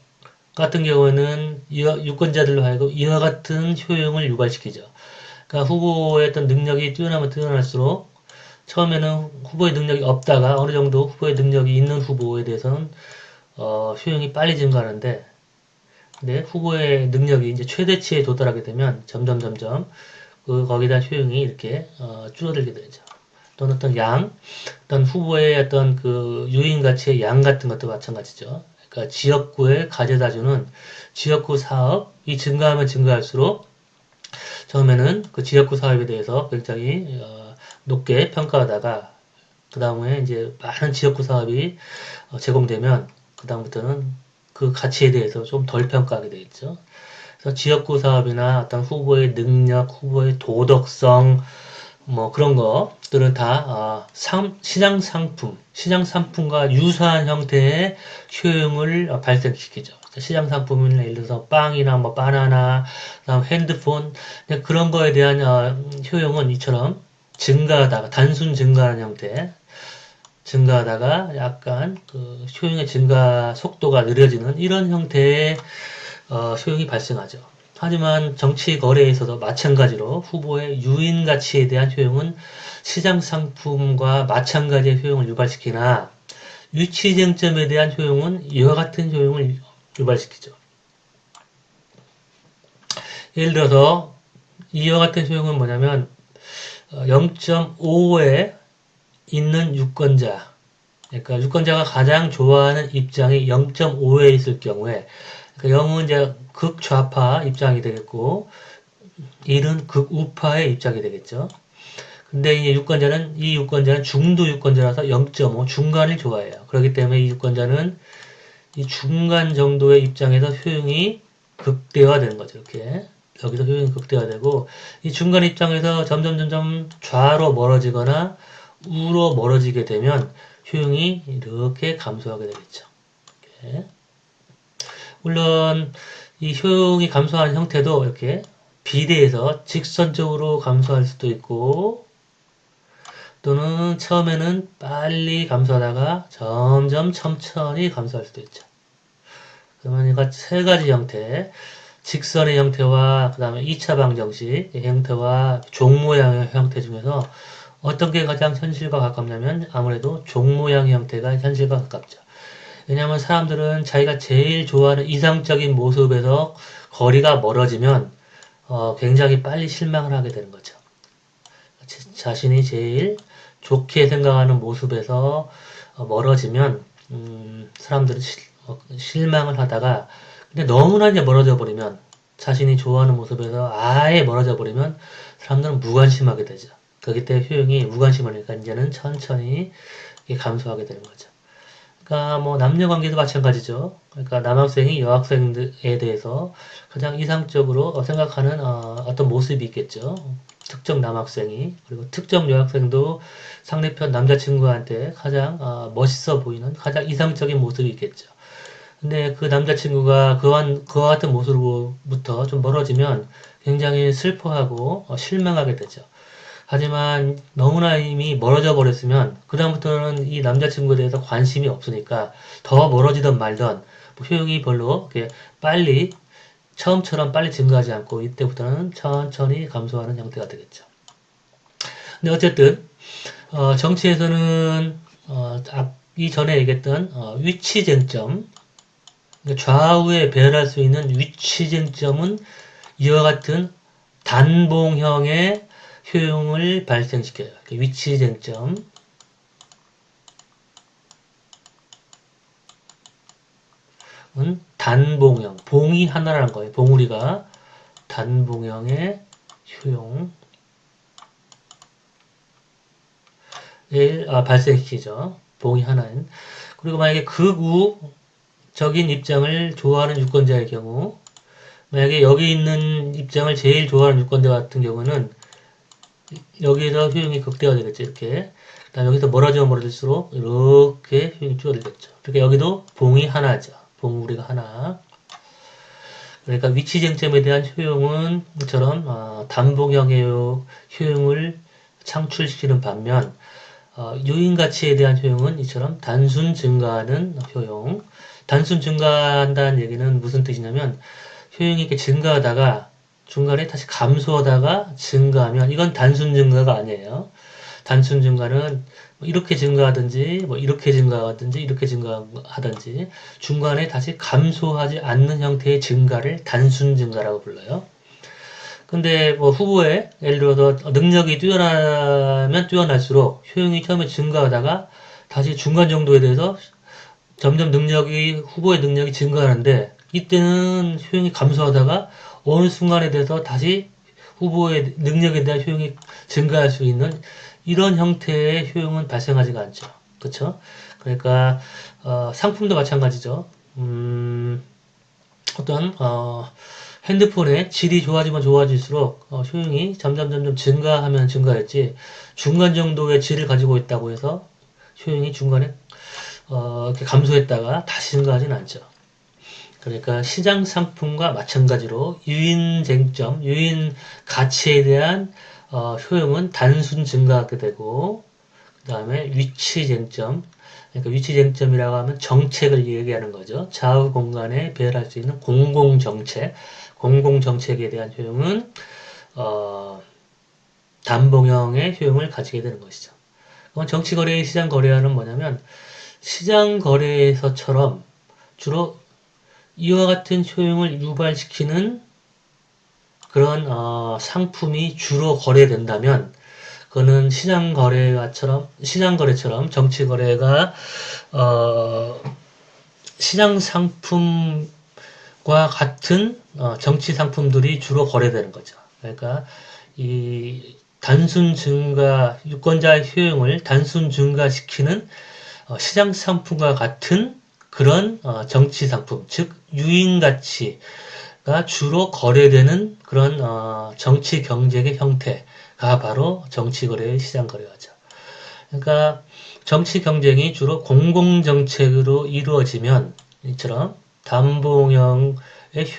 같은 경우에는 유권자들로 하여금 이와 같은 효용을 유발시키죠. 그러니까 후보의 어떤 능력이 뛰어나면 뛰어날수록 처음에는 후보의 능력이 없다가 어느 정도 후보의 능력이 있는 후보에 대해서는 효용이 빨리 증가하는데, 근데 후보의 능력이 이제 최대치에 도달하게 되면 점점점점 거기다 효용이 이렇게 줄어들게 되죠. 또는 어떤 후보의 어떤 그 유인 가치의 양 같은 것도 마찬가지죠. 그러니까 지역구에 가져다주는 지역구 사업이 증가하면 증가할수록 처음에는 그 지역구 사업에 대해서 굉장히 높게 평가하다가 그 다음에 이제 많은 지역구 사업이 제공되면 그 다음부터는 그 가치에 대해서 좀 덜 평가하게 되겠죠. 그래서 지역구 사업이나 어떤 후보의 능력, 후보의 도덕성, 뭐 그런 것들은 다 시장 상품과 유사한 형태의 효용을 발생시키죠. 시장 상품은 예를 들어서 빵이나 뭐 바나나, 그다음 핸드폰 그런 거에 대한 효용은 이처럼 증가하다가 단순 증가하는 형태, 증가하다가 약간 그 효용의 증가 속도가 느려지는 이런 형태의 효용이 발생하죠. 하지만 정치 거래에서도 마찬가지로 후보의 유인 가치에 대한 효용은 시장 상품과 마찬가지의 효용을 유발시키나 위치 쟁점에 대한 효용은 이와 같은 효용을 유발시키죠. 예를 들어서 이와 같은 효용은 뭐냐면 0.5에 있는 유권자, 그러니까 유권자가 가장 좋아하는 입장이 0.5에 있을 경우에 그러니까 0은 이제 극좌파 입장이 되겠고 1은 극우파의 입장이 되겠죠. 근데 이제 이 유권자는 중도 유권자라서 0.5 중간을 좋아해요. 그렇기 때문에 이 유권자는 이 중간 정도의 입장에서 효용이 극대화되는 거죠. 이렇게 여기서 효용이 극대화되고 이 중간 입장에서 점점 좌로 멀어지거나 우로 멀어지게 되면 효용이 이렇게 감소하게 되겠죠. 이렇게. 물론 이 효용이 감소하는 형태도 이렇게 비례해서 직선적으로 감소할 수도 있고 또는 처음에는 빨리 감소하다가 점점 천천히 감소할 수도 있죠. 그러면 이거 세 가지 형태 직선의 형태와 그 다음에 2차 방정식 형태와 종 모양의 형태 중에서 어떤 게 가장 현실과 가깝냐면 아무래도 종 모양의 형태가 현실과 가깝죠. 왜냐하면 사람들은 자기가 제일 좋아하는 이상적인 모습에서 거리가 멀어지면 굉장히 빨리 실망을 하게 되는 거죠. 자신이 제일 좋게 생각하는 모습에서 멀어지면 사람들은 실망을 하다가 근데 너무나 이제 멀어져 버리면 자신이 좋아하는 모습에서 아예 멀어져 버리면 사람들은 무관심하게 되죠. 그렇기 때문에 효용이 무관심하니까 이제는 천천히 감소하게 되는 거죠. 그러니까 뭐 남녀 관계도 마찬가지죠. 그러니까 남학생이 여학생에 대해서 가장 이상적으로 생각하는 어떤 모습이 있겠죠. 특정 남학생이 그리고 특정 여학생도 상대편 남자친구한테 가장 멋있어 보이는 가장 이상적인 모습이 있겠죠. 근데 그 남자친구가 그와 같은 모습으로부터 좀 멀어지면 굉장히 슬퍼하고 실망하게 되죠. 하지만 너무나 이미 멀어져 버렸으면 그다음부터는 이 남자친구에 대해서 관심이 없으니까 더 멀어지던 말던 뭐 효용이 별로 이렇게 빨리 처음처럼 빨리 증가하지 않고 이때부터는 천천히 감소하는 형태가 되겠죠. 근데 어쨌든 정치에서는 이전에 얘기했던 위치 쟁점, 그러니까 좌우에 배열할 수 있는 위치 쟁점은 이와 같은 단봉형의 효용을 발생시켜요. 위치 쟁점 은 단봉형, 봉이 하나라는 거예요. 봉우리가 단봉형의 효용을 발생시키죠. 봉이 하나인. 그리고 만약에 극우적인 입장을 좋아하는 유권자의 경우, 만약에 여기 있는 입장을 제일 좋아하는 유권자 같은 경우는 여기서 효용이 극대화 되겠죠. 이렇게. 그다음 여기서 멀어지면 멀어질수록 이렇게 효용이 줄어들겠죠. 그러니까 여기도 봉이 하나죠. 봉우리가 하나. 그러니까 위치 쟁점에 대한 효용은 이처럼 단봉형의 효용을 창출시키는 반면 유인 가치에 대한 효용은 이처럼 단순 증가하는 효용. 단순 증가한다는 얘기는 무슨 뜻이냐면 효용이 이렇게 증가하다가 중간에 다시 감소하다가 증가하면 이건 단순 증가가 아니에요. 단순 증가는 이렇게 증가하든지 뭐 이렇게 증가하든지 이렇게 증가하든지 중간에 다시 감소하지 않는 형태의 증가를 단순 증가라고 불러요. 근데 뭐 후보에 예를 들어서 능력이 뛰어나면 뛰어날수록 효용이 처음에 증가하다가 다시 중간 정도에 대해서 점점 후보의 능력이 증가하는데 이때는 효용이 감소하다가 어느 순간에 대해서 다시 후보의 능력에 대한 효용이 증가할 수 있는 이런 형태의 효용은 발생하지가 않죠. 그쵸? 그러니까 상품도 마찬가지죠. 어떤 핸드폰의 질이 좋아지면 좋아질수록 효용이 점점 증가하면 증가했지 중간 정도의 질을 가지고 있다고 해서 효용이 중간에 이렇게 감소했다가 다시 증가하진 않죠. 그러니까 시장 상품과 마찬가지로 유인 쟁점, 유인 가치에 대한 효용은 단순 증가하게 되고 그 다음에 위치 쟁점, 그러니까 위치 쟁점이라고 하면 정책을 얘기하는 거죠. 좌우 공간에 배열할 수 있는 공공정책, 공공정책에 대한 효용은 단봉형의 효용을 가지게 되는 것이죠. 그럼 정치거래의 시장거래와는 뭐냐면 시장거래에서처럼 주로 이와 같은 효용을 유발시키는 그런 상품이 주로 거래된다면 그거는 시장거래처럼 정치거래가 시장 상품과 같은 정치 상품들이 주로 거래되는 거죠. 그러니까 이 단순 증가 유권자의 효용을 단순 증가시키는 시장 상품과 같은 그런 정치 상품, 즉 유인 가치가 주로 거래되는 그런 정치 경쟁의 형태가 바로 정치 거래의 시장 거래화죠. 그러니까 정치 경쟁이 주로 공공 정책으로 이루어지면 이처럼 단봉형의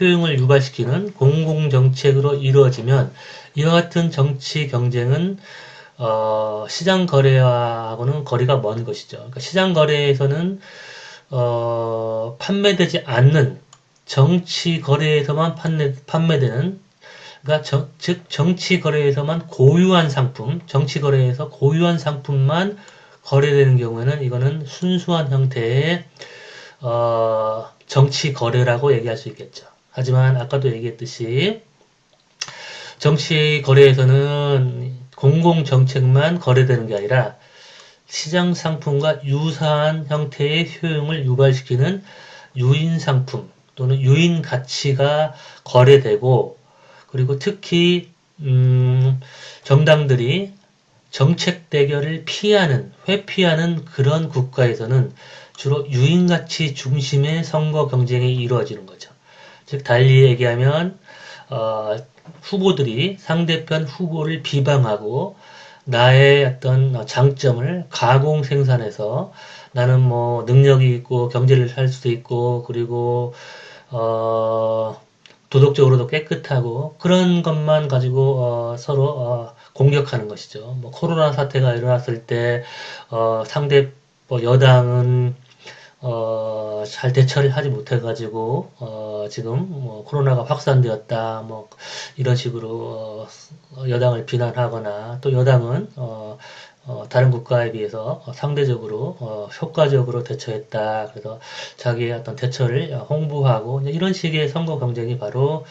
효용을 유발시키는 공공 정책으로 이루어지면 이와 같은 정치 경쟁은 시장 거래와하고는 거리가 먼 것이죠. 그러니까 시장 거래에서는 판매되지 않는 정치 거래에서만 판매되는, 그러니까 즉 정치 거래에서만 고유한 상품, 정치 거래에서 고유한 상품만 거래되는 경우에는 이거는 순수한 형태의 정치 거래라고 얘기할 수 있겠죠. 하지만 아까도 얘기했듯이 정치 거래에서는 공공 정책만 거래되는 게 아니라 시장 상품과 유사한 형태의 효용을 유발시키는 유인 상품 또는 유인 가치가 거래되고, 그리고 특히 정당들이 정책 대결을 회피하는 그런 국가에서는 주로 유인가치 중심의 선거 경쟁이 이루어지는 거죠. 즉 달리 얘기하면 후보들이 상대편 후보를 비방하고 나의 어떤 장점을 가공 생산해서 나는 뭐 능력이 있고 경제를 할 수도 있고 그리고 도덕적으로도 깨끗하고 그런 것만 가지고 서로 공격하는 것이죠. 뭐 코로나 사태가 일어났을 때 상대 뭐 여당은 잘 대처를 하지 못해가지고 지금 뭐 코로나가 확산되었다 뭐 이런 식으로 여당을 비난하거나 또 여당은 다른 국가에 비해서 상대적으로 효과적으로 대처했다. 그래서 자기의 어떤 대처를 홍보하고 이런 식의 선거 경쟁이 바로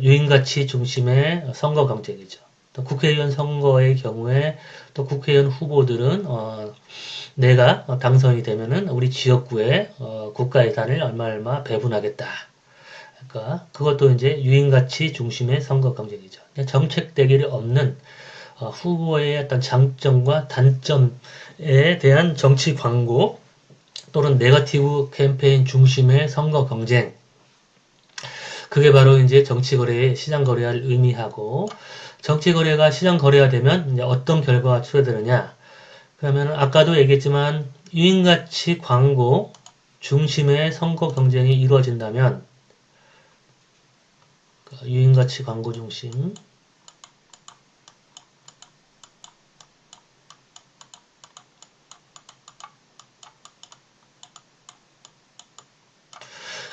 유인가치 중심의 선거 경쟁이죠. 또 국회의원 선거의 경우에 또 국회의원 후보들은 내가 당선이 되면은 우리 지역구에 국가 예산을 얼마 배분하겠다. 그러니까 그것도 이제 유인가치 중심의 선거 경쟁이죠. 정책 대결이 없는 후보의 어떤 장점과 단점에 대한 정치 광고 또는 네거티브 캠페인 중심의 선거 경쟁. 그게 바로 이제 정치 거래의 시장 거래를 의미하고, 정치 거래가 시장 거래가 되면 이제 어떤 결과가 초래되느냐? 그러면 아까도 얘기했지만 유인가치 광고 중심의 선거 경쟁이 이루어진다면 유인가치 광고 중심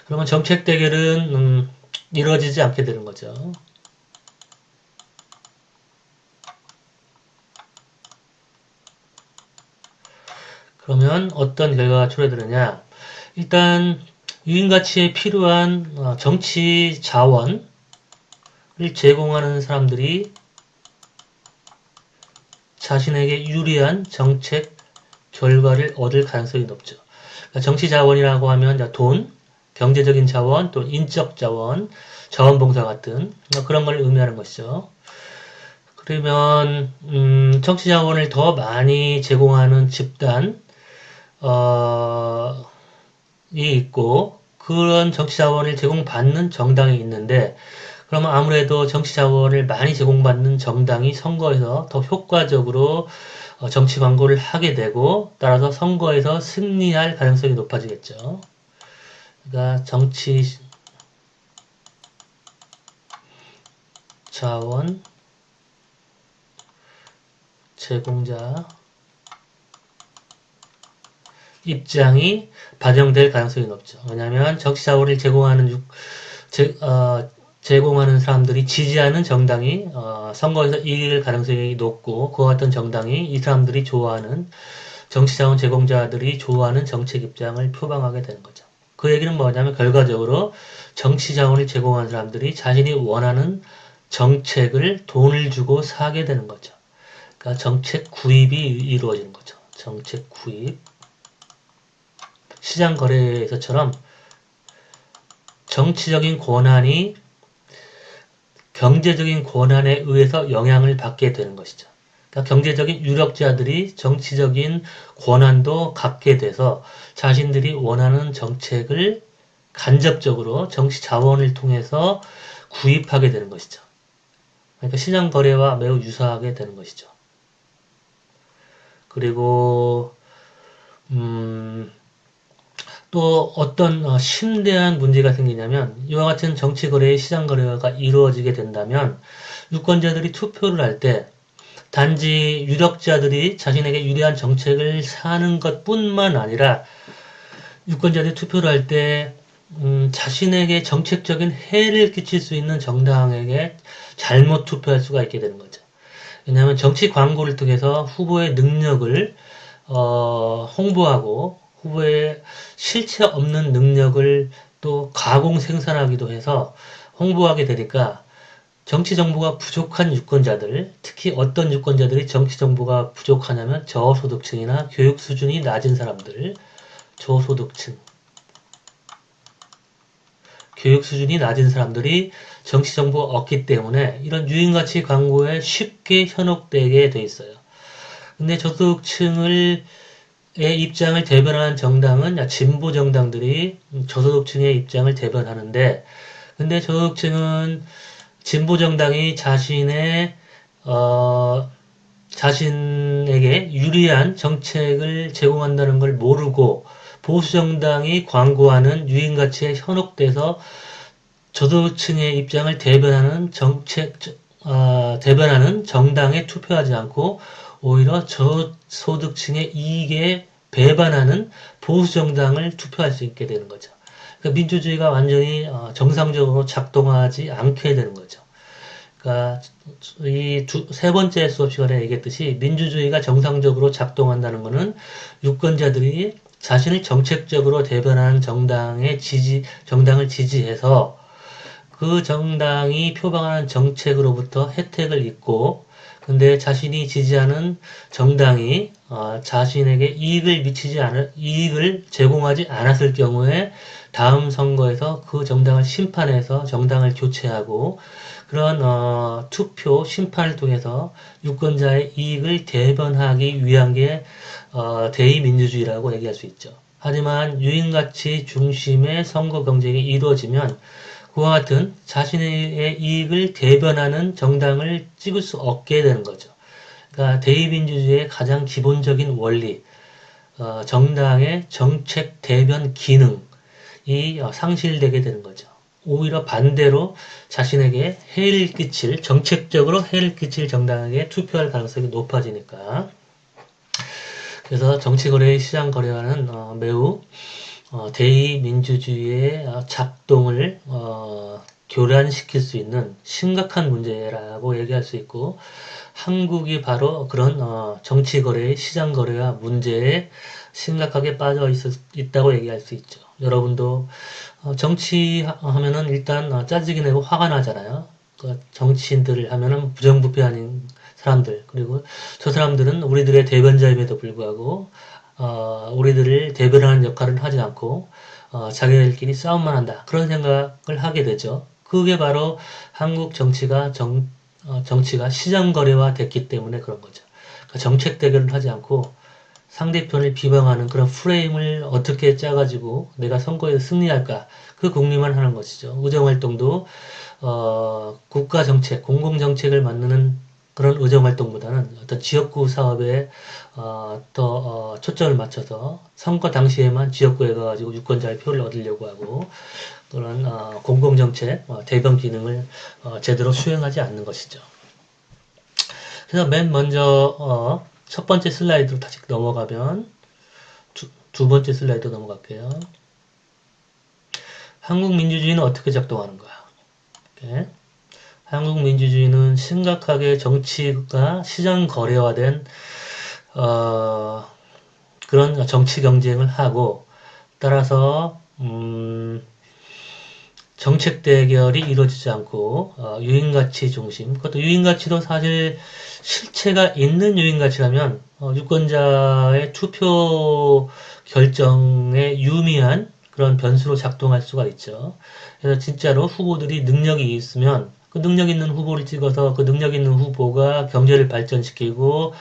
그러면 정책 대결은 이루어지지 않게 되는 거죠. 그러면 어떤 결과가 초래되느냐? 일단 유인가치에 필요한 정치 자원을 제공하는 사람들이 자신에게 유리한 정책 결과를 얻을 가능성이 높죠. 그러니까 정치 자원이라고 하면 돈, 경제적인 자원, 또 인적 자원, 자원봉사 같은 그런 걸 의미하는 것이죠. 그러면 정치 자원을 더 많이 제공하는 집단 이 있고 그런 정치 자원을 제공받는 정당이 있는데, 그러면 아무래도 정치 자원을 많이 제공받는 정당이 선거에서 더 효과적으로 정치 광고를 하게 되고 따라서 선거에서 승리할 가능성이 높아지겠죠. 그러니까 정치 자원 제공자 입장이 반영될 가능성이 높죠. 왜냐하면 정치 자원을 제공하는 사람들이 지지하는 정당이 선거에서 이길 가능성이 높고, 그와 같은 정당이 이 사람들이 좋아하는 정치자원 제공자들이 좋아하는 정책 입장을 표방하게 되는 거죠. 그 얘기는 뭐냐면 결과적으로 정치자원을 제공하는 사람들이 자신이 원하는 정책을 돈을 주고 사게 되는 거죠. 그러니까 정책 구입이 이루어지는 거죠. 정책 구입. 시장 거래에서처럼 정치적인 권한이 경제적인 권한에 의해서 영향을 받게 되는 것이죠. 그러니까 경제적인 유력자들이 정치적인 권한도 갖게 돼서 자신들이 원하는 정책을 간접적으로 정치 자원을 통해서 구입하게 되는 것이죠. 그러니까 시장 거래와 매우 유사하게 되는 것이죠. 그리고 또 어떤 심대한 문제가 생기냐면, 이와 같은 정치 거래의 시장 거래가 이루어지게 된다면 유권자들이 투표를 할 때 단지 유력자들이 자신에게 유리한 정책을 사는 것뿐만 아니라 유권자들이 투표를 할 때 자신에게 정책적인 해를 끼칠 수 있는 정당에게 잘못 투표할 수가 있게 되는 거죠. 왜냐하면 정치 광고를 통해서 후보의 능력을 홍보하고 후보의 실체 없는 능력을 또 가공 생산하기도 해서 홍보하게 되니까 정치 정보가 부족한 유권자들, 특히 어떤 유권자들이 정치 정보가 부족하냐면 저소득층이나 교육 수준이 낮은 사람들, 저소득층, 교육 수준이 낮은 사람들이 정치 정보가 없기 때문에 이런 유인가치 광고에 쉽게 현혹되게 돼 있어요. 근데 저소득층의 입장을 대변하는 정당은 진보 정당들이 저소득층의 입장을 대변하는데, 근데 저소득층은 진보 정당이 자신에게 유리한 정책을 제공한다는 걸 모르고 보수 정당이 광고하는 유인가치에 현혹돼서 저소득층의 입장을 대변하는 정당에 투표하지 않고 오히려 저소득층의 이익에 배반하는 보수 정당을 투표할 수 있게 되는 거죠. 그러니까 민주주의가 완전히 정상적으로 작동하지 않게 되는 거죠. 그러니까 이 세 번째 수업 시간에 얘기했듯이 민주주의가 정상적으로 작동한다는 것은 유권자들이 자신을 정책적으로 대변하는 정당을 지지해서 그 정당이 표방하는 정책으로부터 혜택을 입고, 근데 자신이 지지하는 정당이 자신에게 이익을 제공하지 않았을 경우에 다음 선거에서 그 정당을 심판해서 정당을 교체하고 그런 투표 심판을 통해서 유권자의 이익을 대변하기 위한 게 대의민주주의라고 얘기할 수 있죠. 하지만 유인가치 중심의 선거 경쟁이 이루어지면 그와 같은 자신의 이익을 대변하는 정당을 찍을 수 없게 되는 거죠. 그러니까 대의민주주의의 가장 기본적인 원리, 정당의 정책 대변 기능이 상실되게 되는 거죠. 오히려 반대로 자신에게 정책적으로 해를 끼칠 정당에게 투표할 가능성이 높아지니까. 그래서 정치거래의 시장거래와는 매우 대의민주주의의 작동을 교란시킬 수 있는 심각한 문제라고 얘기할 수 있고, 한국이 바로 그런 정치거래의 시장거래와 문제에 심각하게 빠져 있다고 얘기할 수 있죠. 여러분도 정치하면은 일단 짜증이 내고 화가 나잖아요. 그 정치인들을 하면은 부정부패 아닌 사람들, 그리고 저 사람들은 우리들의 대변자임에도 불구하고 우리들을 대변하는 역할을 하지 않고 자기들끼리 싸움만 한다, 그런 생각을 하게 되죠. 그게 바로 한국 정치가 시장거래화 됐기 때문에 그런 거죠. 그러니까 정책 대결을 하지 않고 상대편을 비방하는 그런 프레임을 어떻게 짜가지고 내가 선거에 승리할까, 그 궁리만 하는 것이죠. 의정활동도 국가 정책, 공공 정책을 만드는 그런 의정활동보다는 어떤 지역구 사업에 더 초점을 맞춰서 선거 당시에만 지역구에 가가지고 유권자의 표를 얻으려고 하고, 그런 공공정책 대변 기능을 제대로 수행하지 않는 것이죠. 그래서 맨 먼저 첫 번째 슬라이드로 다시 넘어가면 두 번째 슬라이드 넘어갈게요. 한국 민주주의는 어떻게 작동하는가? 이렇게. 한국 민주주의는 심각하게 정치가 시장 거래화된 그런 정치 경쟁을 하고, 따라서 정책 대결이 이루어지지 않고 유인가치 중심, 그것도 유인가치도 사실 실체가 있는 유인가치라면 유권자의 투표 결정에 유의미한 그런 변수로 작동할 수가 있죠. 그래서 진짜로 후보들이 능력이 있으면 그 능력 있는 후보를 찍어서 그 능력 있는 후보가 경제를 발전시키고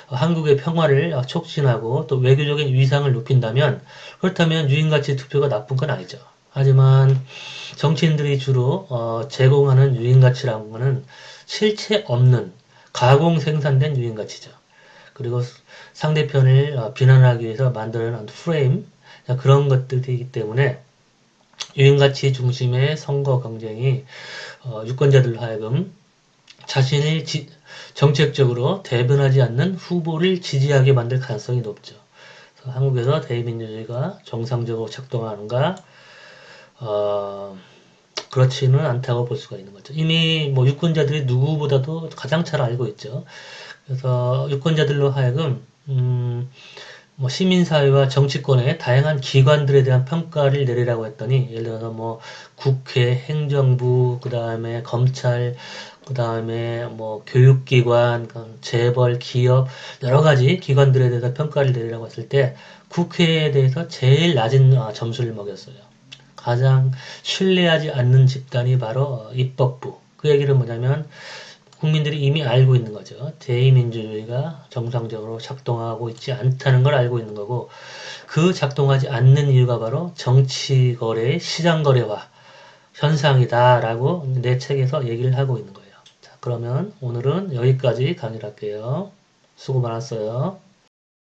한국의 평화를 촉진하고 또 외교적인 위상을 높인다면, 그렇다면 유인가치 투표가 나쁜 건 아니죠. 하지만 정치인들이 주로 제공하는 유인가치라는 것은 실체 없는 가공 생산된 유인가치죠. 그리고 상대편을 비난하기 위해서 만들어낸 프레임, 그런 것들이기 때문에 유인가치 중심의 선거 경쟁이 유권자들로 하여금 자신을 정책적으로 대변하지 않는 후보를 지지하게 만들 가능성이 높죠. 그래서 한국에서 대의민주주의가 정상적으로 작동하는가? 그렇지는 않다고 볼 수가 있는 거죠. 이미 뭐 유권자들이 누구보다도 가장 잘 알고 있죠. 그래서 유권자들로 하여금 뭐 시민사회와 정치권의 다양한 기관들에 대한 평가를 내리라고 했더니 예를 들어서 뭐 국회, 행정부, 그 다음에 검찰, 그 다음에 뭐 교육기관, 재벌, 기업 여러 가지 기관들에 대해서 평가를 내리라고 했을 때 국회에 대해서 제일 낮은 점수를 먹였어요. 가장 신뢰하지 않는 집단이 바로 입법부. 그 얘기는 뭐냐면 국민들이 이미 알고 있는 거죠. 대의민주주의가 정상적으로 작동하고 있지 않다는 걸 알고 있는 거고, 그 작동하지 않는 이유가 바로 정치거래의 시장거래화 현상이다라고 내 책에서 얘기를 하고 있는 거예요. 자, 그러면 오늘은 여기까지 강의를 할게요. 수고 많았어요.